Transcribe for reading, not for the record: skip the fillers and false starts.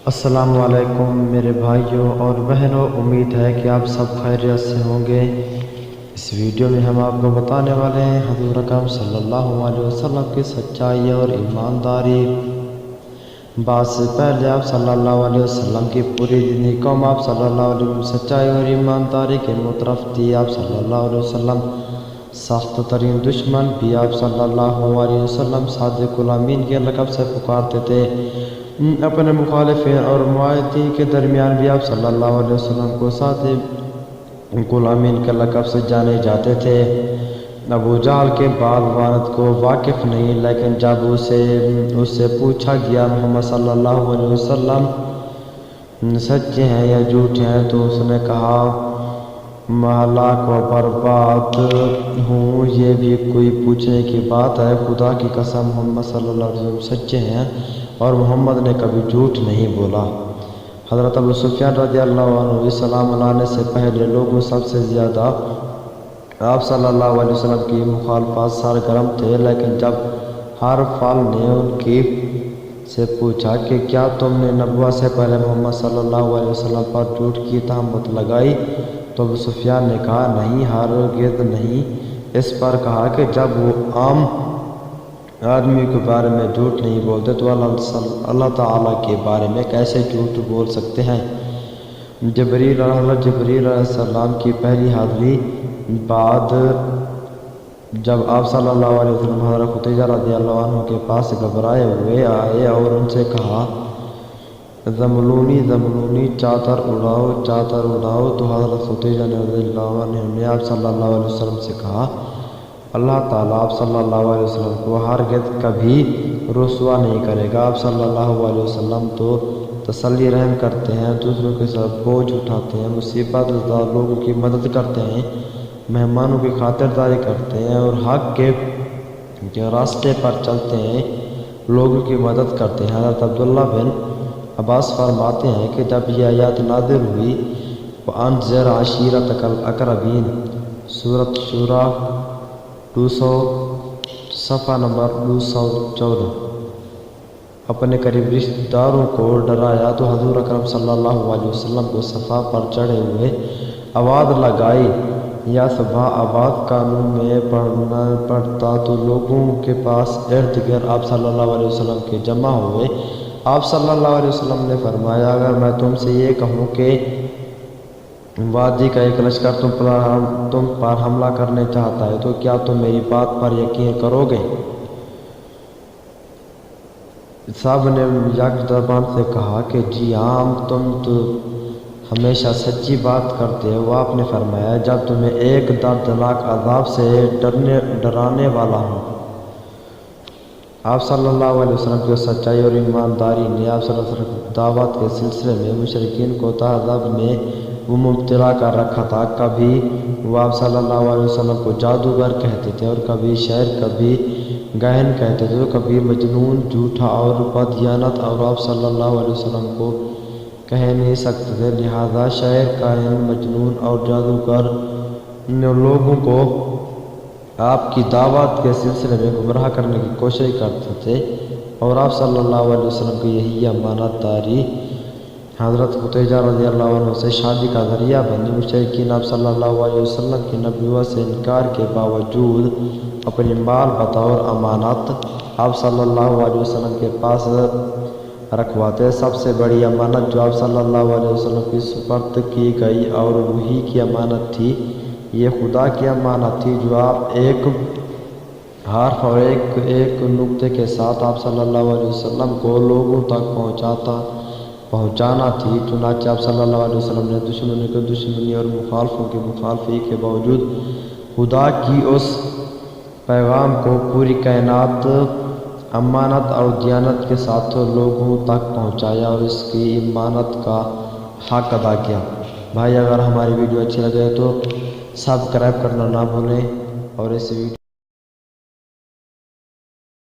السلام علیکم میرے بھائیوں اور بہنوں، امید ہے کہ آپ سب خیریت سے ہوں گے۔ اس ویڈیو میں ہم آپ کو بتانے والے ہیں حضور اکرم صلی اللہ علیہ وسلم کی سچائی اور ایمانداری۔ بات سے پہلے آپ صلی اللہ علیہ وسلم کی پوری دینی قوم آپ صلی اللہ علیہ وسلم سچائی اور ایمانداری کے مترف تھی۔ آپ صلی اللہ علیہ وسلم سخت ترین دشمن بھی آپ صلی اللہ علیہ وسلم صادق الامین کے لقب سے پکارتے تھے۔ اپنے مخالفین اور معاہدین کے درمیان بھی آپ صلی اللہ علیہ وسلم کو صادق الامین کے لقب سے جانے جاتے تھے۔ ابو جہل کے بعد والد کو واقف نہیں، لیکن جب اس سے پوچھا گیا محمد صلی اللہ علیہ وسلم سچے ہیں یا جھوٹے ہیں تو اس نے کہا میں ہلاک و برباد ہوں۔ یہ بھی کوئی پوچھنے کی بات ہے؟ خدا کی قسم محمد صلی اللہ علیہ وسلم سچے ہیں اور محمد نے کبھی جھوٹ نہیں بولا۔ حضرت ابو سفیان رضی اللہ عنہ اسلام لانے سے پہلے لوگوں سب سے زیادہ آپ صلی اللہ علیہ وسلم کی مخالفت سرگرم تھے، لیکن جب ہرفل نے ان کی سے پوچھا کہ کیا تم نے نبوت سے پہلے محمد صلی اللہ علیہ وسلم پر جھوٹ کی تہمت لگائی تو ابو سفیان نے کہا نہیں، ہرگز نہیں۔ اس پر کہا کہ جب وہ عام آدمی کے بارے میں جھوٹ نہیں بولتے تو اللہ تعالیٰ کے بارے میں کیسے جھوٹ بول سکتے ہیں؟ حضرت جبریل علیہ السلام کی پہلی حاضری بعد جب آپ صلی اللہ علیہ وسلم حضرت خدیجہ رضی اللہ عنہ کے پاس گھبرائے ہوئے آئے اور ان سے کہا زملونی چادر اڑاؤ، تو حضرت خدیجہ رضی اللہ عنہ نے آپ صلی اللہ علیہ وسلم سے کہا اللہ تعالیٰ آپ صلی اللہ علیہ وسلم کو ہرگز کبھی رسوا نہیں کرے گا۔ آپ صلی اللہ علیہ وسلم تو تسلی رحم کرتے ہیں، دوسروں کے ساتھ بوجھ اٹھاتے ہیں، مصیبت زدہ لوگوں کی مدد کرتے ہیں، مہمانوں کی خاطرداری کرتے ہیں اور حق کے راستے پر چلتے ہیں، لوگوں کی مدد کرتے ہیں۔ حضرت عبداللہ بن عباس فرماتے ہیں کہ جب یہ آیات نازل ہوئی وَأَنذِرْ عَشِيرَتَكَ الْأَقْرَبِينَ سورۃ شورى 200 صفحہ نمبر 214 اپنے قریب رشتہ داروں کو ڈرایا تو حضور اکرم صلی اللہ علیہ وسلم کو صفا پر چڑھے ہوئے آواز لگائی یا صبح آباد قانون میں پڑھتا تو لوگوں کے پاس ارد گرد آپ صلی اللہ علیہ وسلم کے جمع ہوئے۔ آپ صلی اللہ علیہ وسلم نے فرمایا اگر میں تم سے یہ کہوں کہ وادی کا ایک لشکر تم پر حملہ کرنے چاہتا ہے تو کیا تم میری بات پر یقین کرو گے؟ سب نے یک زبان سے کہا کہ جی ہاں، تم تو ہمیشہ سچی بات کرتے ہو۔ آپ نے فرمایا جب تمہیں ایک دردناک عذاب سے ڈرانے والا ہوں۔ آپ صلی اللہ علیہ وسلم کی سچائی اور ایمانداری نے آپ صلی اللہ علیہ وسلم دعوت کے سلسلے میں مشرکین کو تعذب میں وہ مبتلا کر رکھا تھا۔ کبھی وہ آپ صلی اللہ علیہ وسلم کو جادوگر کہتے تھے اور کبھی شاعر، کبھی گہن کہتے تھے، کبھی مجنون، جھوٹا اور بددیانت، اور آپ صلی اللہ علیہ وسلم کو کہہ نہیں سکتے تھے، لہذا شاعر، کاہن، مجنون اور جادوگر لوگوں کو آپ کی دعوت کے سلسلے میں گمراہ کرنے کی کوشش کرتے تھے، اور آپ صلی اللہ علیہ وسلم کی یہی امانت داری حضرت خدیجہ رضی اللہ عنہ سے شادی کا ذریعہ بنی۔ مشرکین آپ صلی اللہ علیہ وسلم کی نبوت سے انکار کے باوجود اپنی مال بتا اور امانت آپ صلی اللہ علیہ وسلم کے پاس رکھواتے۔ سب سے بڑی امانت جو آپ صلی اللہ علیہ وسلم کی سپرد کی گئی اور وحی کی امانت تھی، یہ خدا کی امانت تھی جو آپ ایک حرف اور ایک نقطے کے ساتھ آپ صلی اللہ علیہ وسلم کو لوگوں تک پہنچانا تھی۔ چنانچہ آپ صلی اللہ علیہ وسلم نے دشمنوں کی دشمنی اور مخالفوں کی مخالفی کے باوجود خدا کی اس پیغام کو پوری کائنات امانت اور دیانت کے ساتھ لوگوں تک پہنچایا اور اس کی امانت کا حق ادا کیا۔ بھائی اگر ہماری ویڈیو اچھی لگے تو سبسکرائب کرنا نہ بھولیں اور اس ویڈیو